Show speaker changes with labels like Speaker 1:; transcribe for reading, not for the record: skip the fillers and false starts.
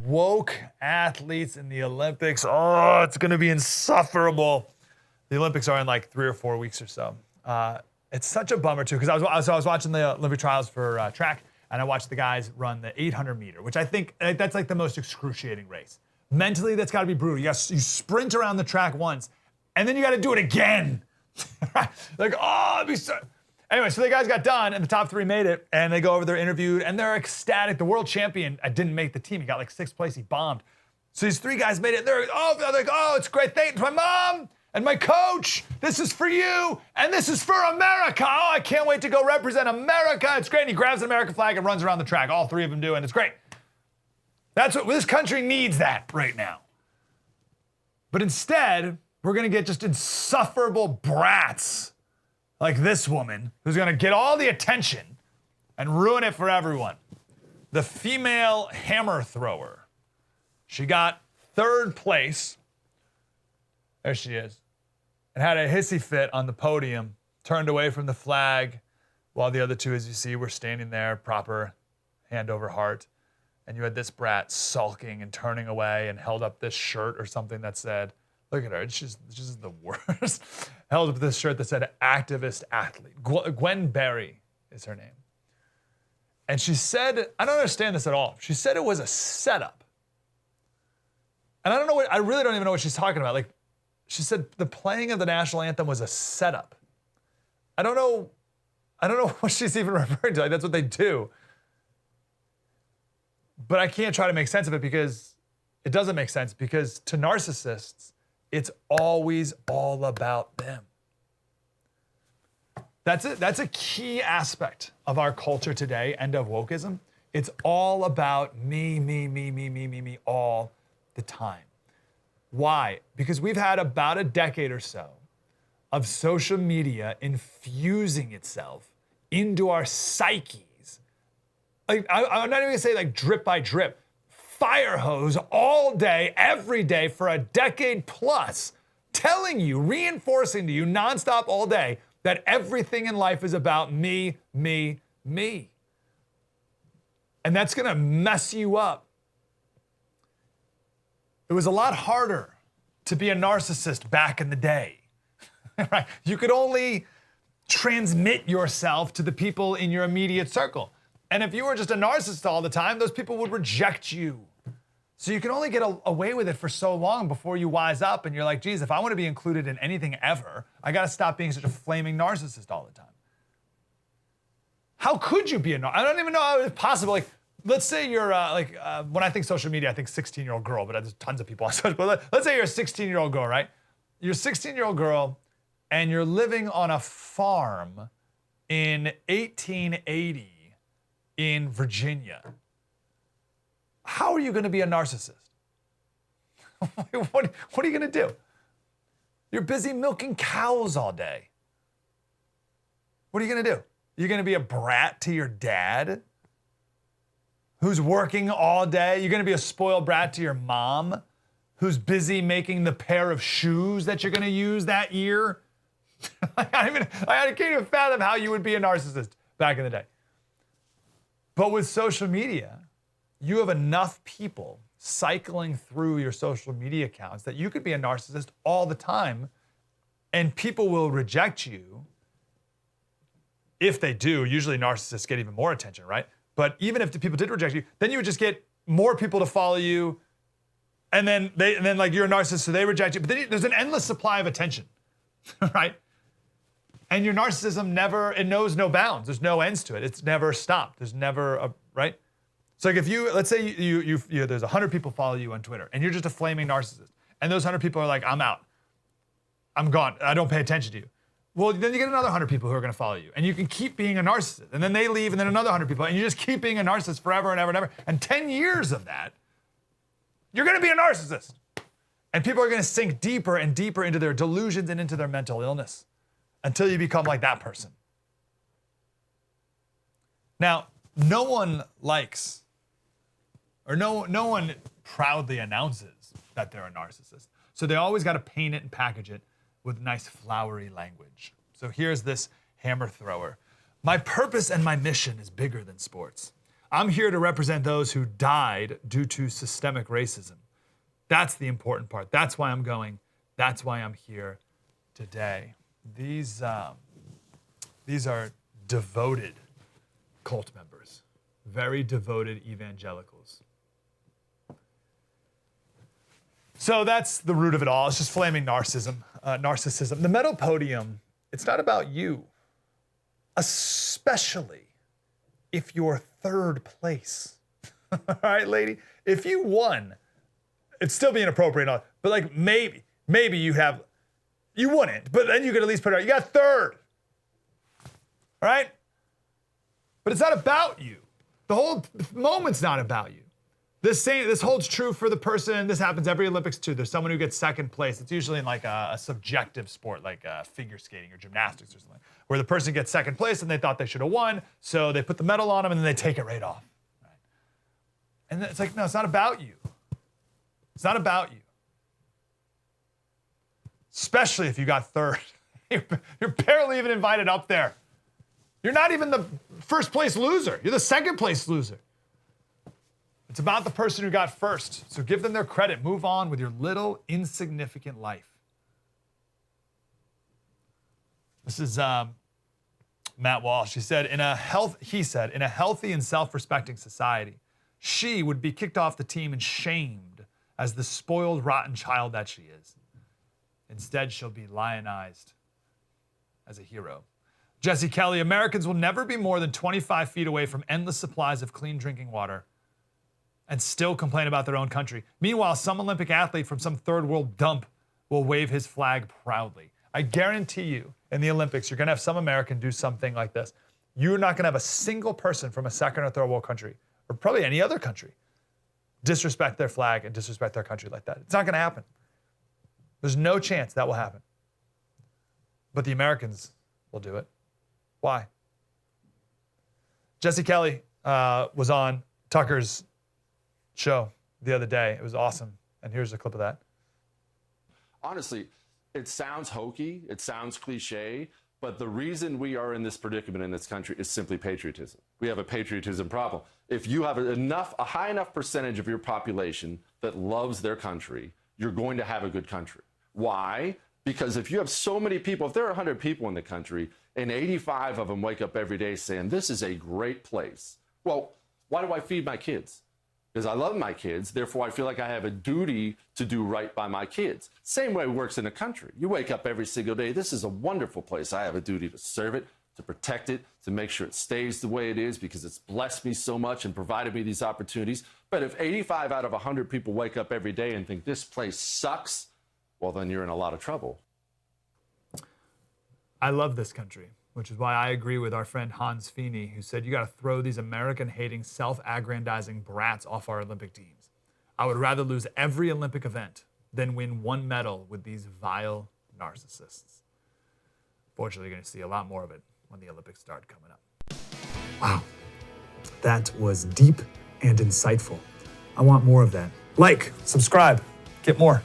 Speaker 1: woke athletes in the Olympics. Oh, it's going to be insufferable. The Olympics are in like 3 or 4 weeks or so. It's such a bummer too, because I was watching the Olympic trials for track, and I watched the guys run the 800 meter, which I think that's like the most excruciating race. Mentally, that's got to be brutal. You sprint around the track once, and then you got to do it again. Like, oh, it'd be so. Anyway, so the guys got done, and the top 3 made it, and they go over, they're interviewed, and they're ecstatic. The world champion didn't make the team. He got like 6th place. He bombed. So these 3 guys made it. They're like, oh, it's great. Thanks, my mom and my coach. This is for you, and this is for America. Oh, I can't wait to go represent America. It's great. And he grabs an American flag and runs around the track. All 3 of them do, and it's great. That's what this country needs that right now. But instead, we're going to get just insufferable brats like this woman who's going to get all the attention and ruin it for everyone. The female hammer thrower. She got 3rd place. There she is. And had a hissy fit on the podium, turned away from the flag, while the other 2, as you see, were standing there, proper hand over heart. And you had this brat sulking and turning away and held up this shirt or something that said, look at her, she's the worst. Held up this shirt that said activist athlete. Gwen Berry is her name. And she said, I don't understand this at all. She said it was a setup. And I really don't even know what she's talking about. Like, she said the playing of the national anthem was a setup. I don't know what she's even referring to. Like, that's what they do. But I can't try to make sense of it because it doesn't make sense, because to narcissists, it's always all about them. That's it. That's a key aspect of our culture today and of wokeism. It's all about me all the time. Why? Because we've had about a decade or so of social media infusing itself into our psyches. Like, I'm not even gonna say like drip by drip. Fire hose all day, every day for a decade plus, telling you, reinforcing to you nonstop all day that everything in life is about me. And that's gonna mess you up. It was a lot harder to be a narcissist back in the day, right? You could only transmit yourself to the people in your immediate circle. And if you were just a narcissist all the time, those people would reject you. So you can only get away with it for so long before you wise up and you're like, geez, if I want to be included in anything ever, I got to stop being such a flaming narcissist all the time. How could you be a narcissist? I don't even know how it's possible. Like, let's say you're when I think social media, I think 16-year-old girl, but there's tons of people on social. But let's say you're a 16-year-old girl, right? You're a 16-year-old girl and you're living on a farm in 1880 in Virginia. How are you going to be a narcissist? What are you going to do? You're busy milking cows all day. What are you going to do? You're going to be a brat to your dad who's working all day? You're going to be a spoiled brat to your mom who's busy making the pair of shoes that you're going to use that year? I can't even fathom how you would be a narcissist back in the day. But with social media, you have enough people cycling through your social media accounts that you could be a narcissist all the time, and people will reject you. If they do, usually narcissists get even more attention, right? But even if the people did reject you, then you would just get more people to follow you, and then like you're a narcissist, so they reject you. But then there's an endless supply of attention, right? And your narcissism it knows no bounds. There's no ends to it. It's never stopped. There's never right? So like if let's say you there's 100 people follow you on Twitter and you're just a flaming narcissist, and those 100 people are like, I'm out. I'm gone. I don't pay attention to you. Well, then you get another 100 people who are gonna follow you, and you can keep being a narcissist, and then they leave, and then another 100 people, and you just keep being a narcissist forever and ever and ever. And 10 years of that, you're gonna be a narcissist. And people are gonna sink deeper and deeper into their delusions and into their mental illness until you become like that person. Now, no one likes, or no one proudly announces that they're a narcissist. So they always gotta paint it and package it with nice flowery language. So here's this hammer thrower. My purpose and my mission is bigger than sports. I'm here to represent those who died due to systemic racism. That's the important part. That's why I'm going. That's why I'm here today. These are devoted cult members, very devoted evangelicals. So that's the root of it all. It's just flaming narcissism. The metal podium, it's not about you, especially if you're third place. All right, lady? If you won, it'd still be inappropriate, but like maybe you wouldn't, but then you could at least put it out. You got third. All right? But it's not about you. The whole moment's not about you. This holds true for the person. This happens every Olympics too. There's someone who gets second place. It's usually in like a subjective sport, like figure skating or gymnastics or something, where the person gets second place and they thought they should have won, so they put the medal on them and then they take it right off. Right? And it's like, no, it's not about you. It's not about you. Especially if you got third. You're barely even invited up there. You're not even the first place loser. You're the second place loser. It's about the person who got first. So give them their credit. Move on with your little insignificant life. This is Matt Walsh. He said, in a healthy and self-respecting society, she would be kicked off the team and shamed as the spoiled, rotten child that she is. Instead, she'll be lionized as a hero. Jesse Kelly, Americans will never be more than 25 feet away from endless supplies of clean drinking water and still complain about their own country. Meanwhile, some Olympic athlete from some third world dump will wave his flag proudly. I guarantee you, in the Olympics, you're gonna have some American do something like this. You're not gonna have a single person from a second or third world country, or probably any other country, disrespect their flag and disrespect their country like that. It's not gonna happen. There's no chance that will happen. But the Americans will do it. Why? Jesse Kelly was on Tucker's show the other day. It was awesome. And here's a clip of that.
Speaker 2: Honestly, it sounds hokey, it sounds cliche, but the reason we are in this predicament in this country is simply patriotism. We have a patriotism problem. If you have a high enough percentage of your population that loves their country, you're going to have a good country. Why? Because if you have so many people, if there are 100 people in the country and 85 of them wake up every day saying, this is a great place. Well, why do I feed my kids? Because I love my kids, therefore I feel like I have a duty to do right by my kids. Same way it works in a country. You wake up every single day, this is a wonderful place. I have a duty to serve it, to protect it, to make sure it stays the way it is because it's blessed me so much and provided me these opportunities. But if 85 out of 100 people wake up every day and think this place sucks, well, then you're in a lot of trouble.
Speaker 1: I love this country, which is why I agree with our friend Hans Feeney, who said you got to throw these American-hating, self-aggrandizing brats off our Olympic teams. I would rather lose every Olympic event than win one medal with these vile narcissists. Fortunately, you're going to see a lot more of it when the Olympics start coming up. Wow, that was deep and insightful. I want more of that. Like, subscribe, get more.